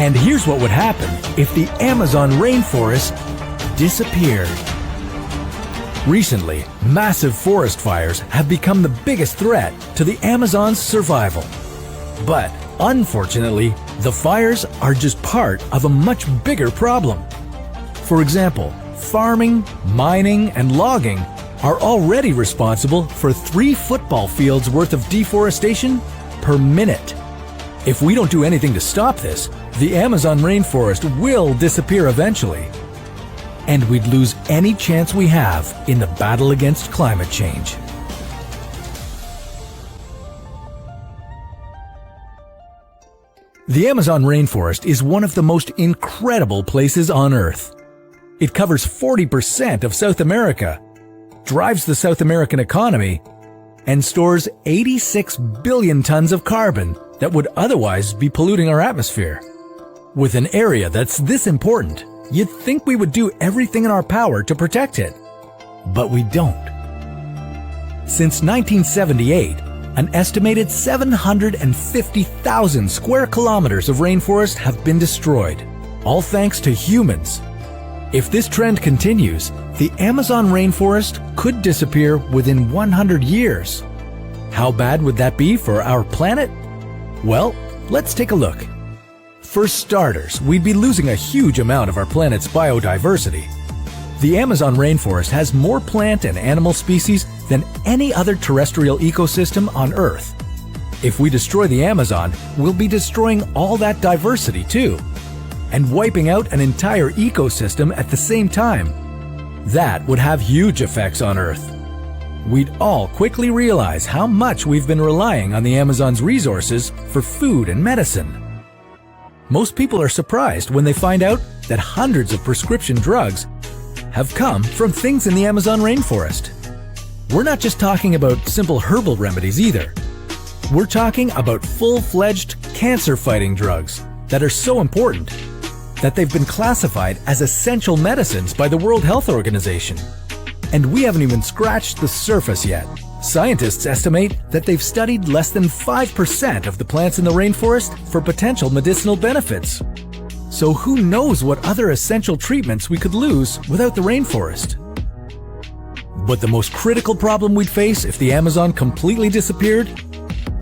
And here's what would happen if the Amazon rainforest disappeared. Recently, massive forest fires have become the biggest threat to the Amazon's survival. But unfortunately, the fires are just part of a much bigger problem. For example, farming, mining, and logging are already responsible for 3 football fields worth of deforestation per minute. If we don't do anything to stop this, the Amazon rainforest will disappear eventually. And we'd lose any chance we have in the battle against climate change. The Amazon rainforest is one of the most incredible places on Earth. It covers 40% of South America, drives the South American economy, and stores 86 billion tons of carbon that would otherwise be polluting our atmosphere. With an area that's this important, you'd think we would do everything in our power to protect it. But we don't. Since 1978, an estimated 750,000 square kilometers of rainforest have been destroyed, all thanks to humans. If this trend continues, the Amazon rainforest could disappear within 100 years. How bad would that be for our planet? Well, let's take a look. For starters, we'd be losing a huge amount of our planet's biodiversity. The Amazon rainforest has more plant and animal species than any other terrestrial ecosystem on Earth. If we destroy the Amazon, we'll be destroying all that diversity too, and wiping out an entire ecosystem at the same time. That would have huge effects on Earth. We'd all quickly realize how much we've been relying on the Amazon's resources for food and medicine. Most people are surprised when they find out that hundreds of prescription drugs have come from things in the Amazon rainforest. We're not just talking about simple herbal remedies either. We're talking about full-fledged cancer-fighting drugs that are so important that they've been classified as essential medicines by the World Health Organization. And we haven't even scratched the surface yet. Scientists estimate that they've studied less than 5% of the plants in the rainforest for potential medicinal benefits. So who knows what other essential treatments we could lose without the rainforest? But the most critical problem we'd face if the Amazon completely disappeared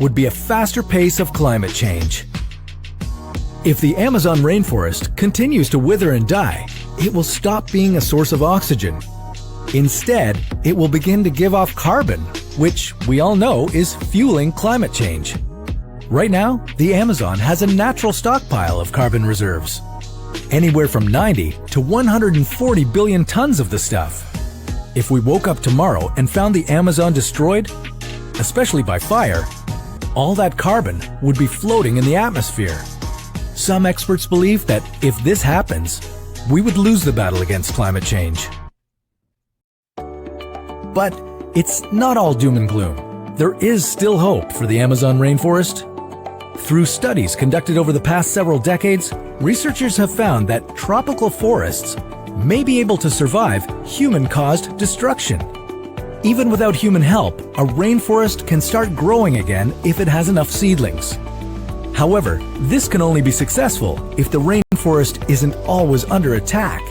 would be a faster pace of climate change. If the Amazon rainforest continues to wither and die, it will stop being a source of oxygen. Instead, it will begin to give off carbon, which we all know is fueling climate change. Right now, the Amazon has a natural stockpile of carbon reserves, anywhere from 90 to 140 billion tons of the stuff. If we woke up tomorrow and found the Amazon destroyed, especially by fire, all that carbon would be floating in the atmosphere. Some experts believe that if this happens, we would lose the battle against climate change. But it's not all doom and gloom. There is still hope for the Amazon rainforest. Through studies conducted over the past several decades, researchers have found that tropical forests may be able to survive human-caused destruction. Even without human help, a rainforest can start growing again if it has enough seedlings. However, this can only be successful if the rainforest isn't always under attack.